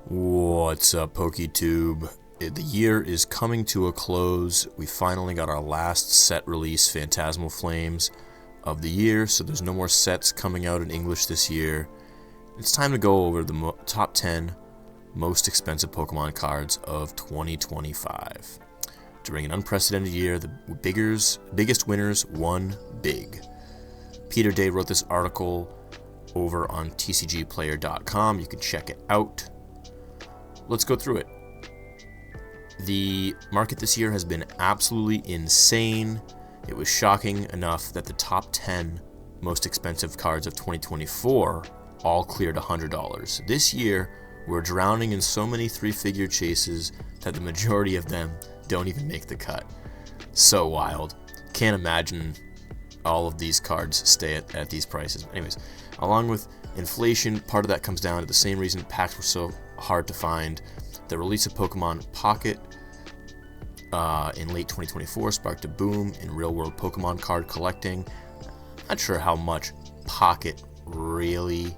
What's up, PokeTube? The year is coming to a close. We finally got our last set release, Phantasmal Flames, of the year, so there's no more sets coming out in English this year. It's time to go over the top 10 most expensive Pokemon cards of 2025. During an unprecedented year, the biggest winners won big. Peter Day wrote this article over on tcgplayer.com. You can check it out. Let's go through it. The market this year has been absolutely insane. It was shocking enough that the top 10 most expensive cards of 2024 all cleared $100. This year, we're drowning in so many three-figure chases that the majority of them don't even make the cut. So wild. Can't imagine all of these cards stay at these prices. Anyways, along with inflation, part of that comes down to the same reason packs were so hard to find. The release of Pokemon Pocket in late 2024 sparked a boom in real-world Pokemon card collecting. Not sure how much Pocket really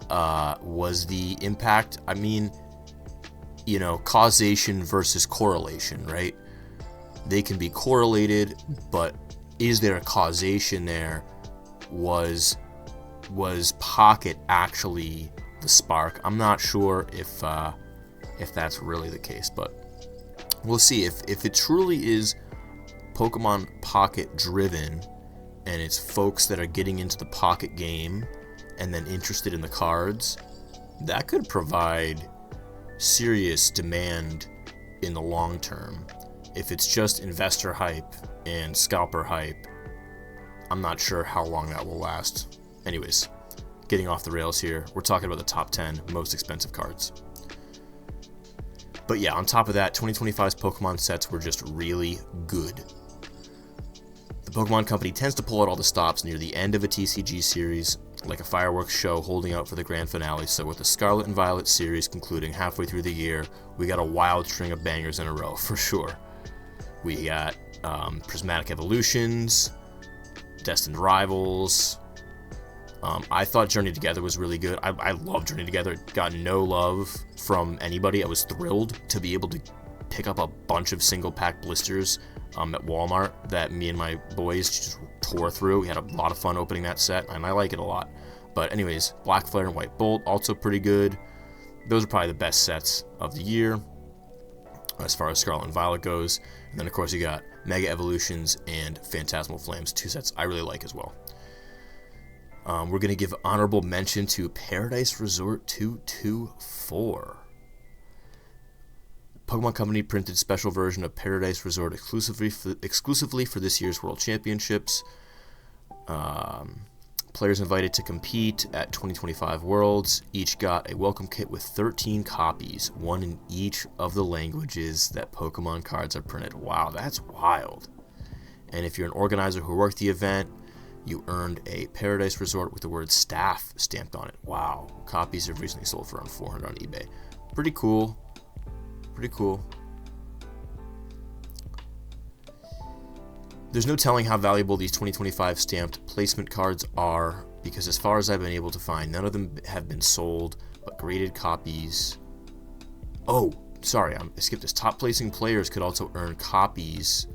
was the impact. I mean, you know, causation versus correlation, right? They can be correlated, but is there a causation there? Was Pocket actually the spark? I'm not sure if that's really the case, but we'll see. If it truly is Pokemon Pocket driven, and it's folks that are getting into the Pocket game and then interested in the cards, that could provide serious demand in the long term. If it's just investor hype and scalper hype, I'm not sure how long that will last. Anyways, getting off the rails here, we're talking about the top 10 most expensive cards. But yeah, on top of that, 2025's Pokemon sets were just really good. The Pokemon Company tends to pull out all the stops near the end of a TCG series, like a fireworks show holding out for the grand finale. So with the Scarlet and Violet series concluding halfway through the year, we got a wild string of bangers in a row, for sure. We got Prismatic Evolutions, Destined Rivals. I thought Journey Together was really good. I love Journey Together. It got no love from anybody. I was thrilled to be able to pick up a bunch of single pack blisters at Walmart that me and my boys just tore through. We had a lot of fun opening that set, and I like it a lot. But anyways, Black Flare and White Bolt, also pretty good. Those are probably the best sets of the year as far as Scarlet and Violet goes. And then, of course, you got Mega Evolutions and Phantasmal Flames, two sets I really like as well. We're going to give honorable mention to Paradise Resort 224. Pokemon Company printed special version of Paradise Resort exclusively for this year's World Championships. Players invited to compete at 2025 Worlds each got a welcome kit with 13 copies, one in each of the languages that Pokemon cards are printed. Wow, that's wild. And if you're an organizer who worked the event, you earned a Paradise Resort with the word staff stamped on it. Wow. Copies have recently sold for around $400 on eBay. Pretty cool. Pretty cool. There's no telling how valuable these 2025 stamped placement cards are, because as far as I've been able to find, none of them have been sold, but graded copies. Oh, sorry, I skipped this. Top placing players could also earn copies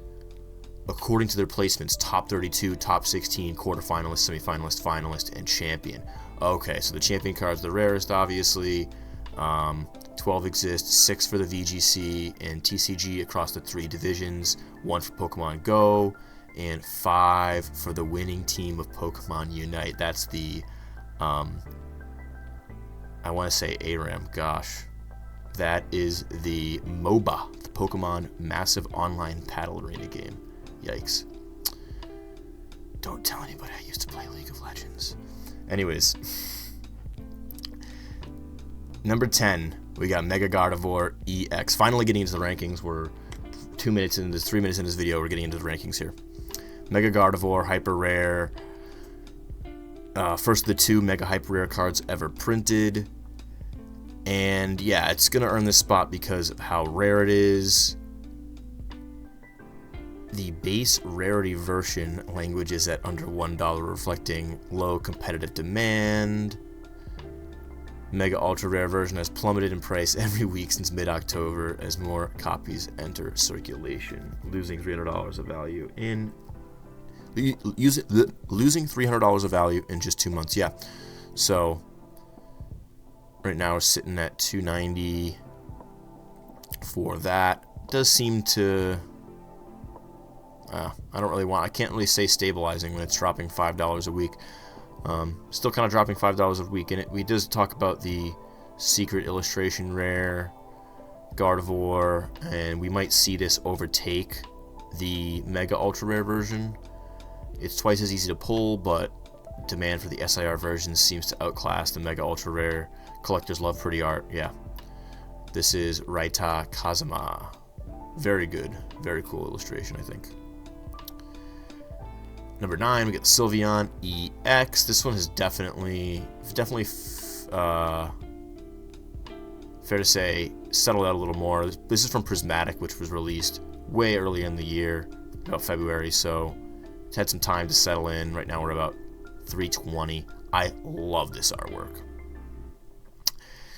according to their placements: top 32, top 16, quarterfinalist, semifinalist, finalist, and champion. Okay, so the champion card's the rarest, obviously. 12 exist, 6 for the VGC and TCG across the 3 divisions, 1 for Pokemon Go, and 5 for the winning team of Pokemon Unite. That's the, I want to say ARAM, gosh. That is the MOBA, the Pokemon Massive Online Paddle Arena game. Yikes. Don't tell anybody I used to play League of Legends. Anyways. Number 10, we got Mega Gardevoir EX. Finally getting into the rankings. We're 3 minutes into this video. We're getting into the rankings here. Mega Gardevoir, Hyper Rare. First of the 2 Mega Hyper Rare cards ever printed. And yeah, it's going to earn this spot because of how rare it is. The base rarity version language is at under $1, reflecting low competitive demand. Mega Ultra Rare version has plummeted in price every week since mid-October as more copies enter circulation, losing $300 of value in losing $300 of value in just 2 months. Yeah, so right now we're sitting at $290 for that. Does seem to I can't really say stabilizing when it's dropping $5 a week. Still kind of dropping $5 a week, and we does talk about the secret illustration rare Gardevoir, and we might see this overtake the Mega Ultra Rare version. It's twice as easy to pull, but demand for the SIR version seems to outclass the Mega Ultra Rare. Collectors love pretty art. Yeah, this is Raita Kazama. Very good, very cool illustration, I think. Number 9, we get the Sylveon EX. This one is definitely fair to say settled out a little more. This is from Prismatic, which was released way early in the year, about February, so it's had some time to settle in. Right now we're about $320. I love this artwork.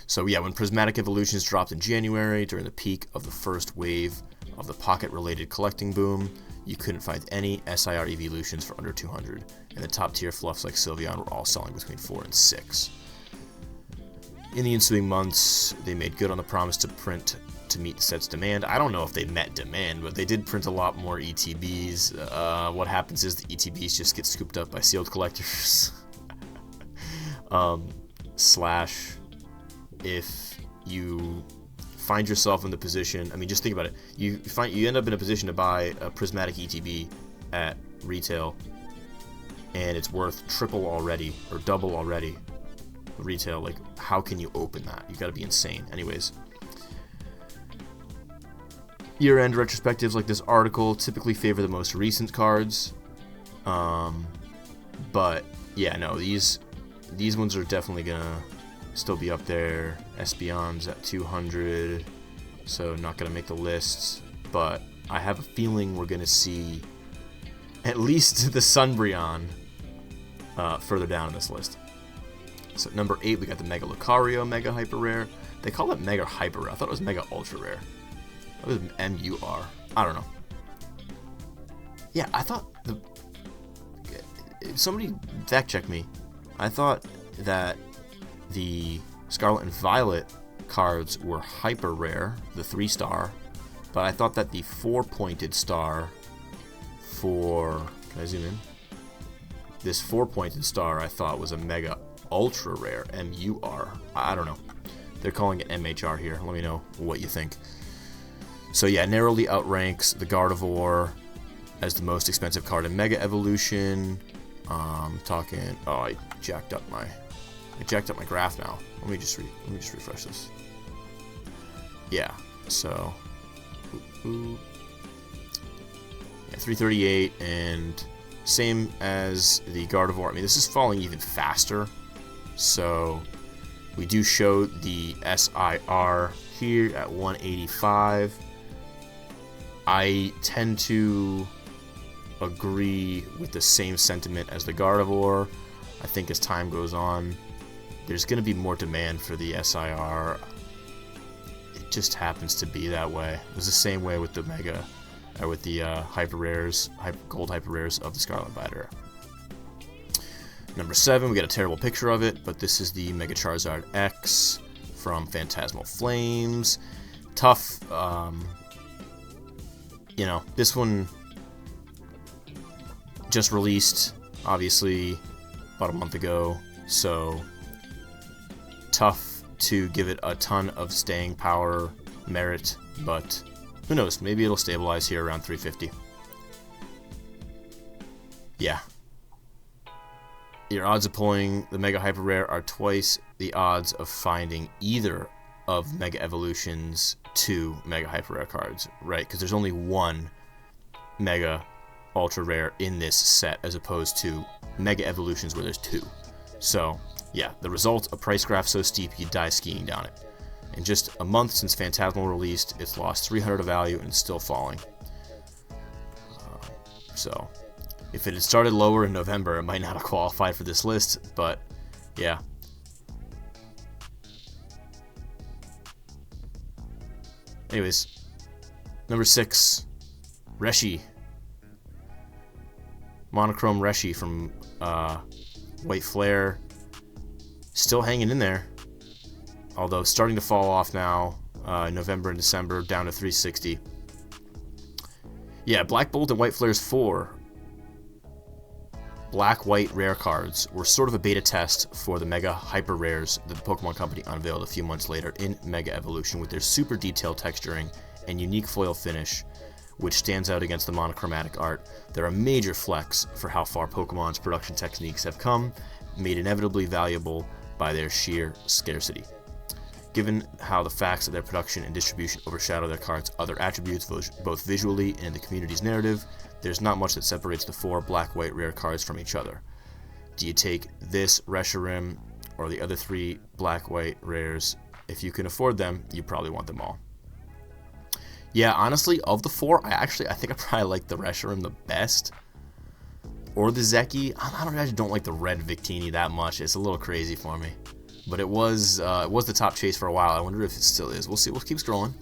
So yeah, when Prismatic Evolutions dropped in January during the peak of the first wave of the pocket-related collecting boom, you couldn't find any SIR evolutions for under $200, and the top-tier fluffs like Sylveon were all selling between $4 and $6. In the ensuing months, they made good on the promise to print to meet the set's demand. I don't know if they met demand, but they did print a lot more ETBs. What happens is the ETBs just get scooped up by sealed collectors. Slash, if you find yourself in the position, I mean, just think about it. You end up in a position to buy a Prismatic ETB at retail, and it's worth triple already or double already retail. Like, how can you open that? You got to be insane. Anyways, year-end retrospectives like this article typically favor the most recent cards, but yeah, no, these ones are definitely gonna still be up there. Espeon's at 200, so not gonna make the list, but I have a feeling we're gonna see at least the Sunbreon further down in this list. So number 8, we got the Mega Lucario Mega Hyper Rare. They call it Mega Hyper Rare. I thought it was Mega Ultra Rare. That was MUR. I don't know. Yeah, I thought somebody fact check me. I thought that the Scarlet and Violet cards were hyper rare, the 3-star, but I thought that the 4-pointed star for, can I zoom in? This 4-pointed star I thought was a Mega Ultra Rare, MUR. I don't know. They're calling it MHR here. Let me know what you think. So yeah, narrowly outranks the Gardevoir as the most expensive card in Mega Evolution. I jacked up my graph now. Let me just refresh this. Yeah, so yeah, 338, and same as the Gardevoir. I mean, this is falling even faster. So we do show the SIR here at 185. I tend to agree with the same sentiment as the Gardevoir. I think as time goes on, there's going to be more demand for the SIR. It just happens to be that way. It was the same way with the Mega, or with the Hyper Rares, Gold Hyper Rares of the Scarlet Violet. Number 7, we got a terrible picture of it, but this is the Mega Charizard X from Phantasmal Flames. Tough, you know, this one just released, obviously, about a month ago, so tough to give it a ton of staying power merit, but who knows, maybe it'll stabilize here around 350. Yeah. Your odds of pulling the Mega Hyper Rare are twice the odds of finding either of Mega Evolution's 2 Mega Hyper Rare cards, right? Because there's only one Mega Ultra Rare in this set, as opposed to Mega Evolutions where there's 2. So, yeah, the result, a price graph so steep you'd die skiing down it. In just a month since Phantasmal released, it's lost 300 of value and it's still falling. So, if it had started lower in November, it might not have qualified for this list, but yeah. Anyways, number 6, Reshi. Monochrome Reshi from White Flare. Still hanging in there, although starting to fall off now. November and December, down to 360. Yeah, Black Bolt and White Flare's 4 black-white rare cards were sort of a beta test for the Mega Hyper Rares that the Pokemon Company unveiled a few months later in Mega Evolution with their super detailed texturing and unique foil finish, which stands out against the monochromatic art. They're a major flex for how far Pokemon's production techniques have come, made inevitably valuable by their sheer scarcity. Given how the facts of their production and distribution overshadow their cards' other attributes, both visually and the community's narrative, there's not much that separates the 4 black-white rare cards from each other. Do you take this Reshiram or the other 3 black-white rares? If you can afford them, you probably want them all. Yeah, honestly, of the 4, I think I probably like the Reshiram the best. Or the Zeki. I don't like the red Victini that much. It's a little crazy for me. But it was the top chase for a while. I wonder if it still is. We'll see. We'll keep scrolling.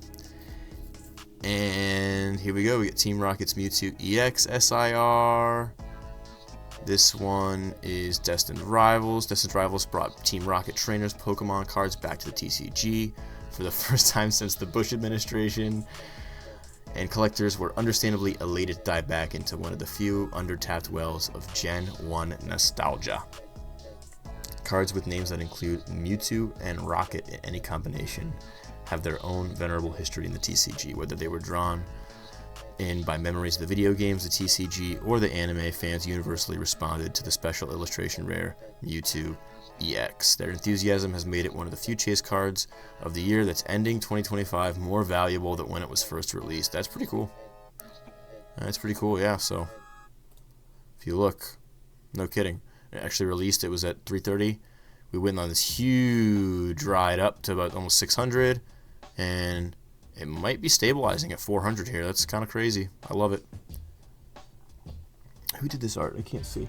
And here we go. We get Team Rocket's Mewtwo EX SIR. This one is Destined Rivals. Destined Rivals brought Team Rocket trainers Pokemon cards back to the TCG for the first time since the Bush administration. And collectors were understandably elated to dive back into one of the few under-tapped wells of Gen 1 nostalgia. Cards with names that include Mewtwo and Rocket in any combination have their own venerable history in the TCG, whether they were drawn in by memories of the video games, the TCG, or the anime. Fans universally responded to the special illustration rare Mewtwo EX. Their enthusiasm has made it one of the few chase cards of the year that's ending 2025 more valuable than when it was first released. That's pretty cool. That's pretty cool, yeah. So if you look, no kidding, it actually released, it was at 330. We went on this huge ride up to about almost 600, and it might be stabilizing at 400 here. That's kind of crazy. I love it. Who did this art? I can't see.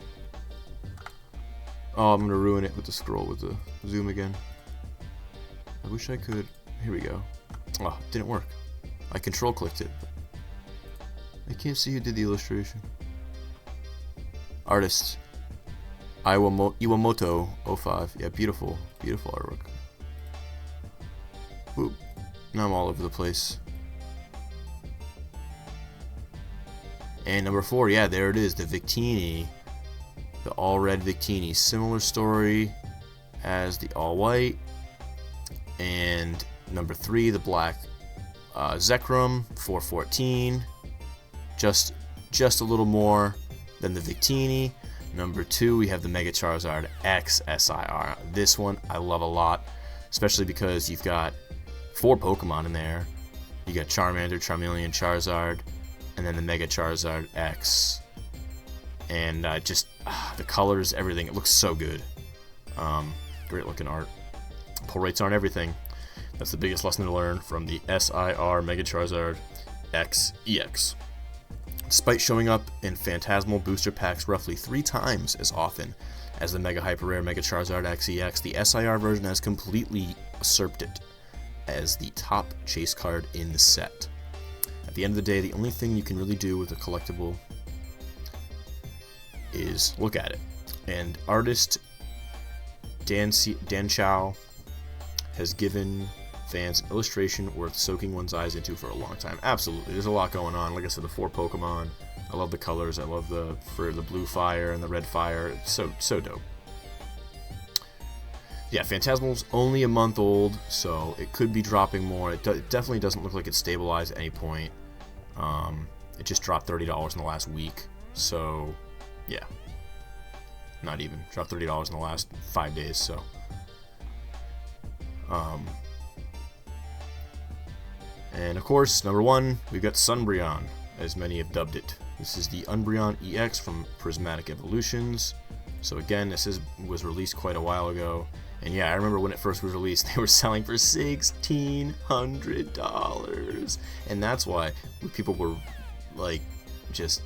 Oh, I'm going to ruin it with the scroll, with the zoom again. I wish I could. Here we go. Oh, it didn't work. I control clicked it. I can't see who did the illustration. Artist. Iwamoto 05. Yeah, beautiful. Beautiful artwork. Oop. Now I'm all over the place. And number 4, yeah, there it is. The Victini. The all-red Victini. Similar story as the all-white. And number 3, the black Zekrom. 414. Just a little more than the Victini. Number 2, we have the Mega Charizard X SIR. This one I love a lot, especially because you've got 4 Pokemon in there. You got Charmander, Charmeleon, Charizard, and then the Mega Charizard X. And the colors, everything, it looks so good. Great looking art. Pull rates aren't everything. That's the biggest lesson to learn from the SIR Mega Charizard X EX. Despite showing up in Phantasmal booster packs roughly 3 times as often as the Mega Hyper Rare Mega Charizard X EX, the SIR version has completely usurped it as the top chase card in the set. At the end of the day, the only thing you can really do with a collectible is look at it. And artist Dan Chow has given fans an illustration worth soaking one's eyes into for a long time. Absolutely, there's a lot going on. Like I said, the 4 Pokemon. I love the colors. I love the blue fire and the red fire. It's so dope. Yeah, Phantasmal's only a month old, so it could be dropping more. It definitely doesn't look like it's stabilized at any point. It just dropped $30 in the last week, so yeah, not even dropped $30 in the last 5 days. So, and of course, number 1, we've got Sunbreon, as many have dubbed it. This is the Umbreon EX from Prismatic Evolutions. So again, this was released quite a while ago. And yeah, I remember when it first was released, they were selling for $1,600. And that's why people were like, just,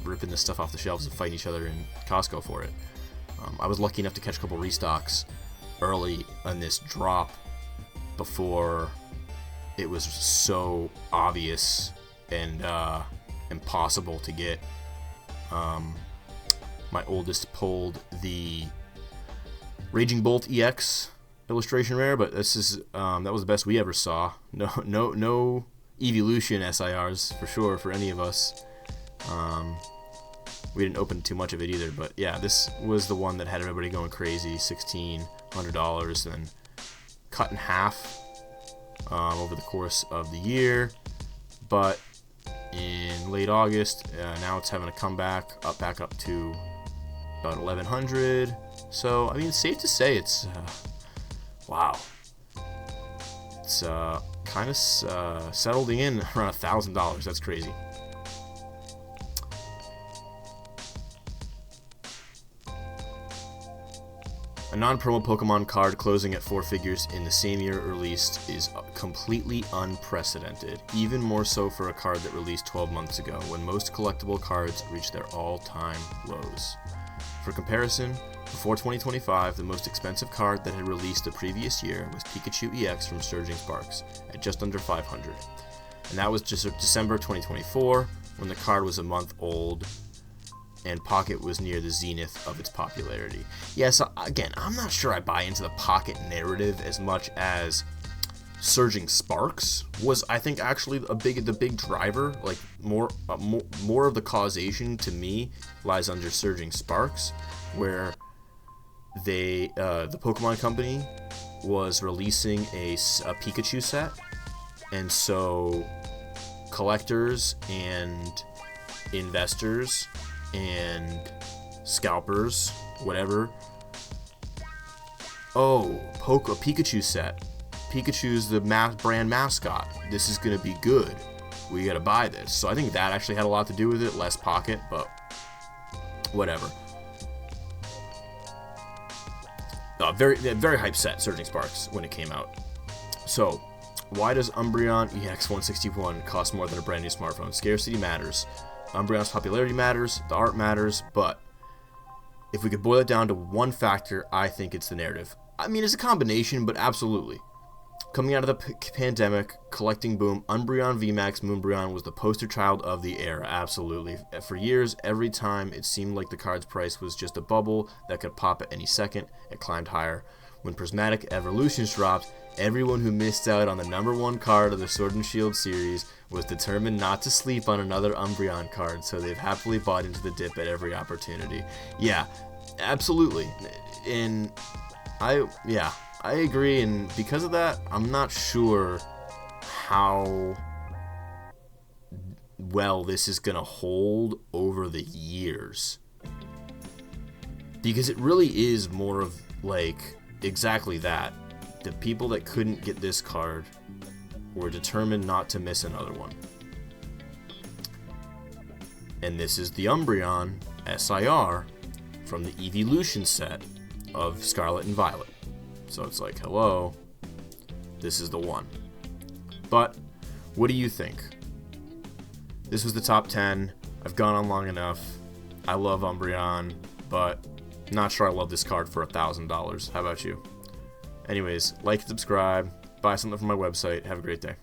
ripping this stuff off the shelves and fighting each other in Costco for it. I was lucky enough to catch a couple restocks early on this drop before it was so obvious and impossible to get. My oldest pulled the Raging Bolt EX illustration rare, but this is that was the best we ever saw. No Evolution SIRs for sure for any of us. We didn't open too much of it either, but yeah, this was the one that had everybody going crazy. $1,600, and cut in half over the course of the year. But in late August, now it's having a comeback, back up to about 1,100. So I mean, it's safe to say it's wow. It's kind of settled in around $1,000. That's crazy. A non-promo Pokemon card closing at 4 figures in the same year it released is completely unprecedented, even more so for a card that released 12 months ago, when most collectible cards reached their all-time lows. For comparison, before 2025, the most expensive card that had released the previous year was Pikachu EX from Surging Sparks, at just under $500. And that was just December 2024, when the card was a month old, and Pocket was near the zenith of its popularity. Yes, again, I'm not sure I buy into the Pocket narrative as much as Surging Sparks was, I think, actually the big driver. Like more of the causation to me lies under Surging Sparks, where the Pokemon Company was releasing a Pikachu set, and so collectors and investors and scalpers, whatever. Oh, a Pikachu set. Pikachu's the brand mascot. This is gonna be good. We gotta buy this. So I think that actually had a lot to do with it. Less Pocket, but whatever. Very hype set, Surging Sparks, when it came out. So, why does Umbreon EX 161 cost more than a brand new smartphone? Scarcity matters. Umbreon's popularity matters, the art matters, but if we could boil it down to one factor, I think it's the narrative. I mean, it's a combination, but absolutely. Coming out of the pandemic, collecting boom, Umbreon VMAX Moonbreon was the poster child of the era, absolutely. For years, every time it seemed like the card's price was just a bubble that could pop at any second, it climbed higher. When Prismatic Evolutions dropped, everyone who missed out on the #1 card of the Sword and Shield series was determined not to sleep on another Umbreon card, so they've happily bought into the dip at every opportunity. Yeah, absolutely. And I agree, and because of that, I'm not sure how well this is going to hold over the years. Because it really is more of like exactly that. The people that couldn't get this card were determined not to miss another one. And this is the Umbreon SIR from the Evolution set of Scarlet and Violet. So it's like, hello, this is the one. But what do you think? This was the top 10. I've gone on long enough. I love Umbreon, but not sure I love this card for $1,000. How about you? Anyways, like and subscribe. Buy something from my website. Have a great day.